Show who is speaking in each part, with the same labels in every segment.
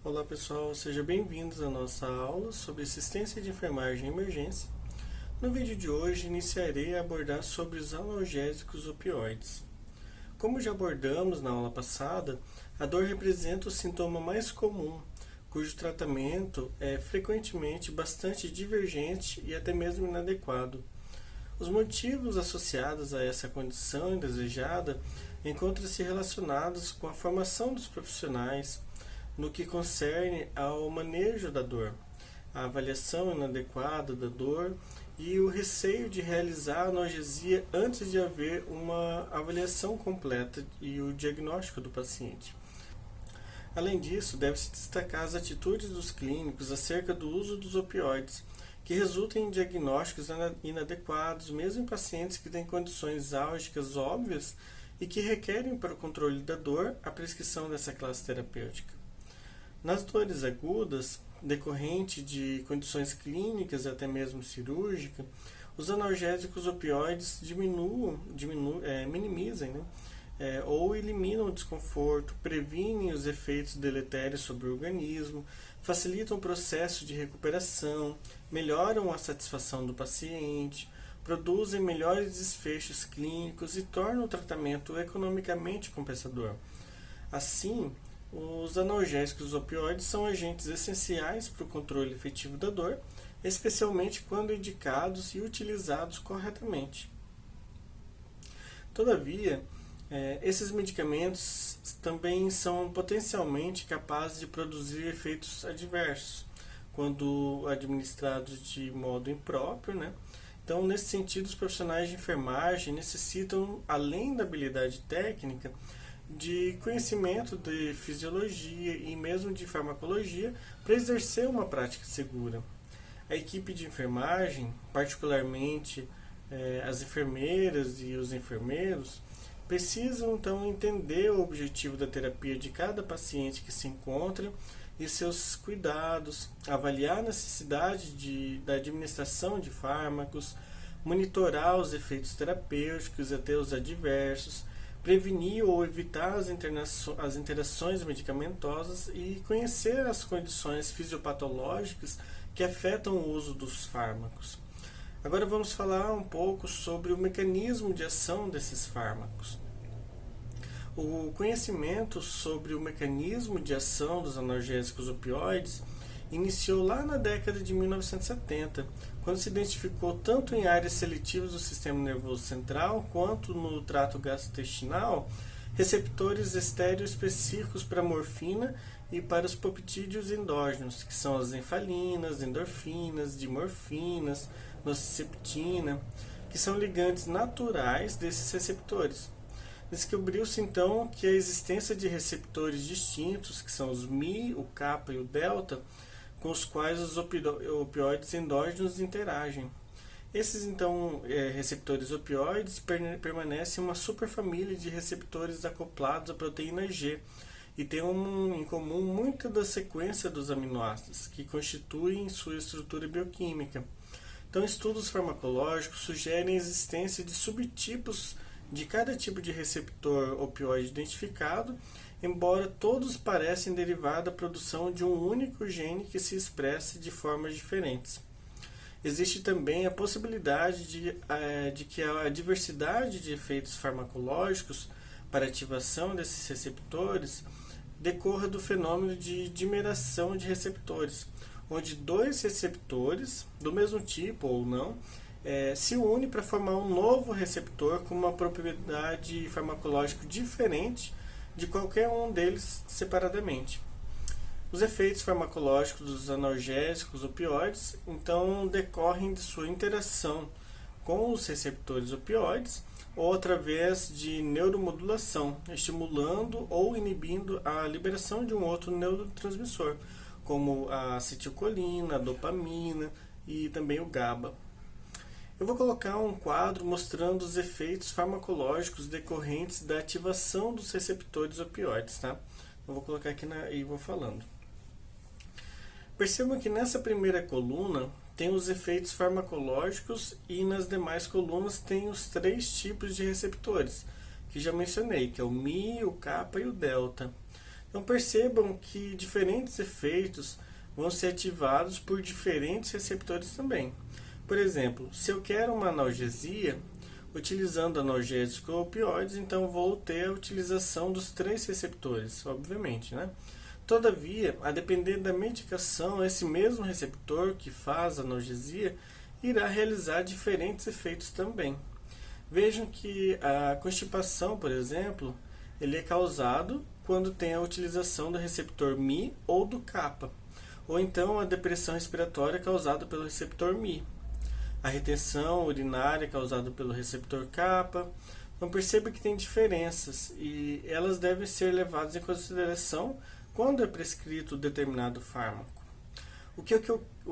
Speaker 1: Olá pessoal, sejam bem-vindos à nossa aula sobre assistência de enfermagem em emergência. No vídeo de hoje iniciarei a abordar sobre os analgésicos opioides. Como já abordamos na aula passada, a dor representa o sintoma mais comum, cujo tratamento é frequentemente bastante divergente e até mesmo inadequado. Os motivos associados a essa condição indesejada encontram-se relacionados com a formação dos profissionais, no que concerne ao manejo da dor, a avaliação inadequada da dor e o receio de realizar a analgesia antes de haver uma avaliação completa e o diagnóstico do paciente. Além disso, deve-se destacar as atitudes dos clínicos acerca do uso dos opioides, que resultam em diagnósticos inadequados, mesmo em pacientes que têm condições álgicas óbvias e que requerem para o controle da dor a prescrição dessa classe terapêutica. Nas dores agudas, decorrente de condições clínicas e até mesmo cirúrgicas, os analgésicos opioides minimizam ou eliminam o desconforto, previnem os efeitos deletérios sobre o organismo, facilitam o processo de recuperação, melhoram a satisfação do paciente, produzem melhores desfechos clínicos e tornam o tratamento economicamente compensador. Assim, os analgésicos opioides são agentes essenciais para o controle efetivo da dor, especialmente quando indicados e utilizados corretamente. Todavia, esses medicamentos também são potencialmente capazes de produzir efeitos adversos, quando administrados de modo impróprio, Então, nesse sentido, os profissionais de enfermagem necessitam, além da habilidade técnica, de conhecimento de fisiologia e mesmo de farmacologia para exercer uma prática segura. A equipe de enfermagem, particularmente as enfermeiras e os enfermeiros, precisam então entender o objetivo da terapia de cada paciente que se encontra e seus cuidados, avaliar a necessidade da administração de fármacos, monitorar os efeitos terapêuticos e até os adversos, prevenir ou evitar as interações medicamentosas e conhecer as condições fisiopatológicas que afetam o uso dos fármacos. Agora vamos falar um pouco sobre o mecanismo de ação desses fármacos. O conhecimento sobre o mecanismo de ação dos analgésicos opioides iniciou lá na década de 1970, quando se identificou tanto em áreas seletivas do sistema nervoso central quanto no trato gastrointestinal receptores estéreo específicos para a morfina e para os peptídeos endógenos, que são as enfalinas, endorfinas, dimorfinas, nociceptina, que são ligantes naturais desses receptores. Descobriu-se então que a existência de receptores distintos, que são os Mi, o Kappa e o Delta, com os quais os opioides endógenos interagem. Esses então receptores opioides permanecem uma superfamília de receptores acoplados à proteína G e têm em comum muita da sequência dos aminoácidos, que constituem sua estrutura bioquímica. Então, estudos farmacológicos sugerem a existência de subtipos de cada tipo de receptor opioide identificado, embora todos parecem derivar da produção de um único gene que se expressa de formas diferentes. Existe também a possibilidade de que a diversidade de efeitos farmacológicos para ativação desses receptores decorra do fenômeno de dimeração de receptores, onde dois receptores, do mesmo tipo ou não, se unem para formar um novo receptor com uma propriedade farmacológica diferente de qualquer um deles separadamente. Os efeitos farmacológicos dos analgésicos opioides, então, decorrem de sua interação com os receptores opioides ou através de neuromodulação, estimulando ou inibindo a liberação de um outro neurotransmissor, como a acetilcolina, a dopamina e também o GABA. Eu vou colocar um quadro mostrando os efeitos farmacológicos decorrentes da ativação dos receptores opioides, tá? Eu vou colocar aqui e vou falando. Percebam que nessa primeira coluna tem os efeitos farmacológicos e nas demais colunas tem os três tipos de receptores, que já mencionei, que é o Mi, o Kappa e o Delta. Então percebam que diferentes efeitos vão ser ativados por diferentes receptores também. Por exemplo, se eu quero uma analgesia, utilizando analgésicos ou opioides, então vou ter a utilização dos três receptores, obviamente, né? Todavia, a depender da medicação, esse mesmo receptor que faz a analgesia irá realizar diferentes efeitos também. Vejam que a constipação, por exemplo, ele é causado quando tem a utilização do receptor Mi ou do kappa, ou então a depressão respiratória é causada pelo receptor Mi. A retenção urinária é causada pelo receptor kappa. Então perceba que tem diferenças e elas devem ser levadas em consideração quando é prescrito determinado fármaco. O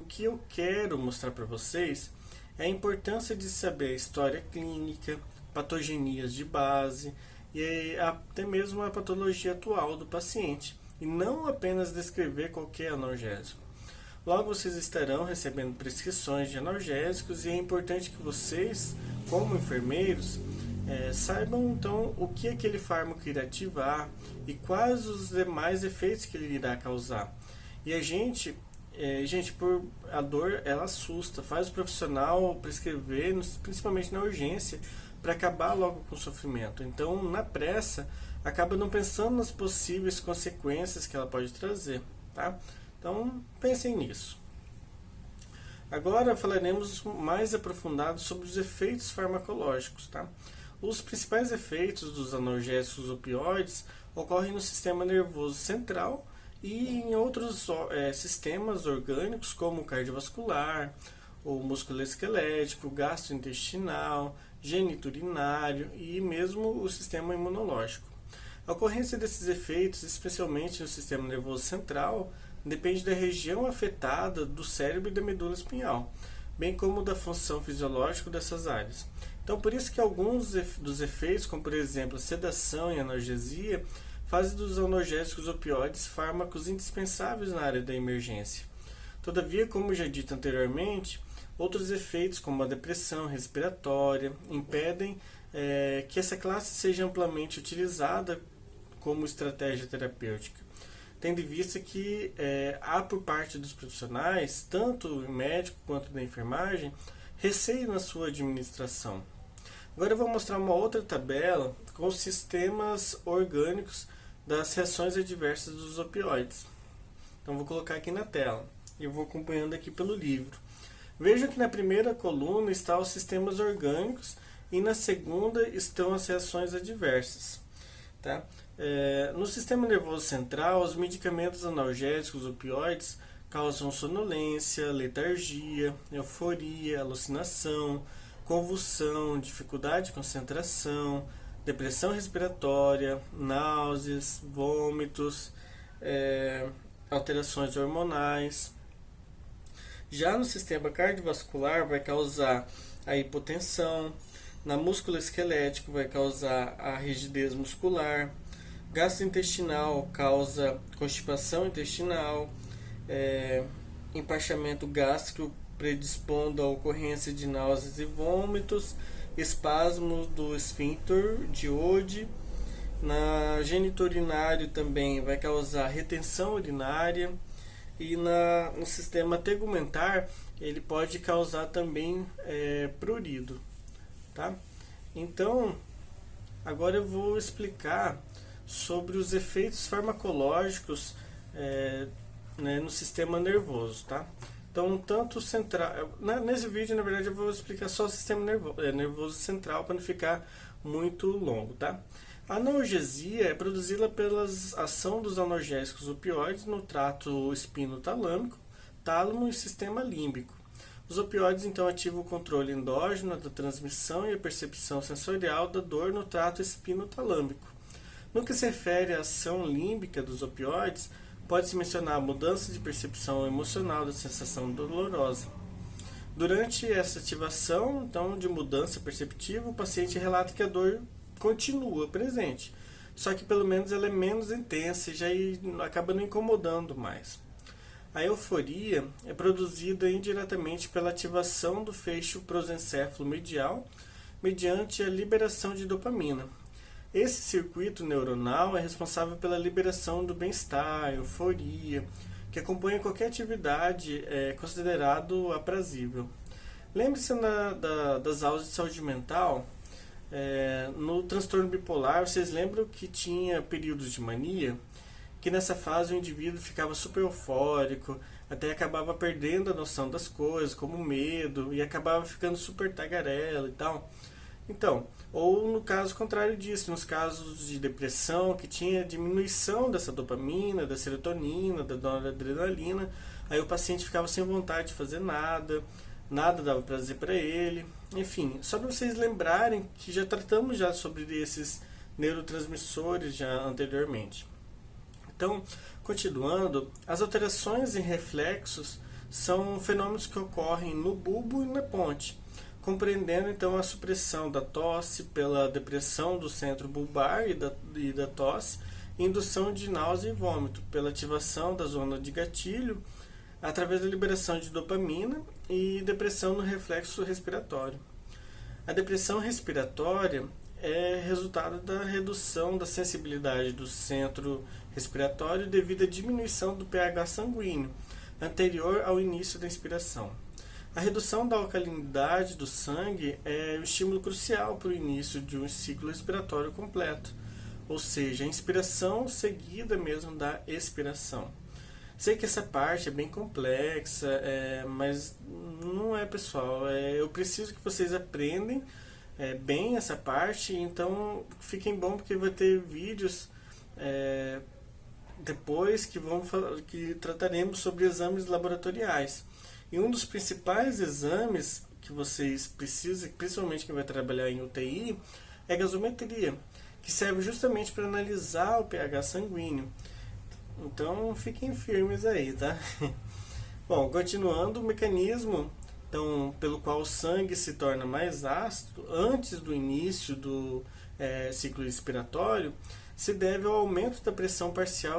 Speaker 1: que eu quero mostrar para vocês é a importância de saber a história clínica, patogenias de base e até mesmo a patologia atual do paciente, e não apenas descrever qualquer analgésico. Logo vocês estarão recebendo prescrições de analgésicos e é importante que vocês, como enfermeiros, saibam então o que aquele fármaco irá ativar e quais os demais efeitos que ele irá causar. E a gente, a dor ela assusta, faz o profissional prescrever, principalmente na urgência, para acabar logo com o sofrimento. Então, na pressa, acaba não pensando nas possíveis consequências que ela pode trazer, tá? Então, pensem nisso. Agora falaremos mais aprofundado sobre os efeitos farmacológicos, tá? Os principais efeitos dos analgésicos opioides ocorrem no sistema nervoso central e em outros sistemas orgânicos, como o cardiovascular, o musculoesquelético, gastrointestinal, geniturinário e mesmo o sistema imunológico. A ocorrência desses efeitos, especialmente no sistema nervoso central, depende da região afetada do cérebro e da medula espinhal, bem como da função fisiológica dessas áreas. Então, por isso que alguns dos efeitos, como por exemplo a sedação e analgesia, fazem dos analgésicos opioides fármacos indispensáveis na área da emergência. Todavia, como já dito anteriormente, outros efeitos, como a depressão respiratória, impedem que essa classe seja amplamente utilizada como estratégia terapêutica, tendo em vista que há por parte dos profissionais, tanto o médico quanto da enfermagem, receio na sua administração. Agora eu vou mostrar uma outra tabela com os sistemas orgânicos das reações adversas dos opioides. Então vou colocar aqui na tela e eu vou acompanhando aqui pelo livro. Veja que na primeira coluna estão os sistemas orgânicos e na segunda estão as reações adversas. Tá? No sistema nervoso central, os medicamentos analgésicos opioides causam sonolência, letargia, euforia, alucinação, convulsão, dificuldade de concentração, depressão respiratória, náuseas, vômitos, alterações hormonais. Já no sistema cardiovascular vai causar a hipotensão, na musculoesquelético vai causar a rigidez muscular, gastrointestinal causa constipação intestinal, empachamento gástrico predispondo à ocorrência de náuseas e vômitos, espasmos do esfíncter de Oddi. Na geniturinário também vai causar retenção urinária e no sistema tegumentar ele pode causar também prurido, tá? Então, agora eu vou explicar sobre os efeitos farmacológicos no sistema nervoso, tá? Então, tanto central... Nesse vídeo, na verdade, eu vou explicar só o sistema nervoso central para não ficar muito longo, tá? A analgesia é produzida pela ação dos analgésicos opioides no trato espinotalâmico, tálamo e sistema límbico. Os opioides, então, ativam o controle endógeno da transmissão e a percepção sensorial da dor no trato espinotalâmico. No que se refere à ação límbica dos opioides, pode-se mencionar a mudança de percepção emocional da sensação dolorosa. Durante essa ativação, então, de mudança perceptiva, o paciente relata que a dor continua presente, só que pelo menos ela é menos intensa e já acaba não incomodando mais. A euforia é produzida indiretamente pela ativação do feixe prosencéfalo medial mediante a liberação de dopamina. Esse circuito neuronal é responsável pela liberação do bem-estar, euforia, que acompanha qualquer atividade considerado aprazível. Lembre-se das aulas de saúde mental. No transtorno bipolar, vocês lembram que tinha períodos de mania? Que nessa fase o indivíduo ficava super eufórico, até acabava perdendo a noção das coisas, como medo, e acabava ficando super tagarela e tal. Então, ou no caso contrário disso, nos casos de depressão, que tinha diminuição dessa dopamina, da serotonina, da noradrenalina, aí o paciente ficava sem vontade de fazer nada, nada dava prazer para ele. Enfim, só para vocês lembrarem que já tratamos já sobre esses neurotransmissores já anteriormente. Então, continuando, as alterações em reflexos são fenômenos que ocorrem no bulbo e na ponte, compreendendo então a supressão da tosse pela depressão do centro bulbar e da tosse, e indução de náusea e vômito pela ativação da zona de gatilho através da liberação de dopamina e depressão no reflexo respiratório. A depressão respiratória é resultado da redução da sensibilidade do centro respiratório devido à diminuição do pH sanguíneo anterior ao início da inspiração. A redução da alcalinidade do sangue é o estímulo crucial para o início de um ciclo respiratório completo, ou seja, a inspiração seguida mesmo da expiração. Sei que essa parte é bem complexa, mas não é, pessoal. Eu preciso que vocês aprendam bem essa parte, então fiquem bom porque vai ter vídeos depois que trataremos sobre exames laboratoriais. E um dos principais exames que vocês precisam, principalmente quem vai trabalhar em UTI, é a gasometria, que serve justamente para analisar o pH sanguíneo. Então fiquem firmes aí, tá? Bom, continuando, o mecanismo então, pelo qual o sangue se torna mais ácido antes do início do ciclo respiratório se deve ao aumento da pressão parcial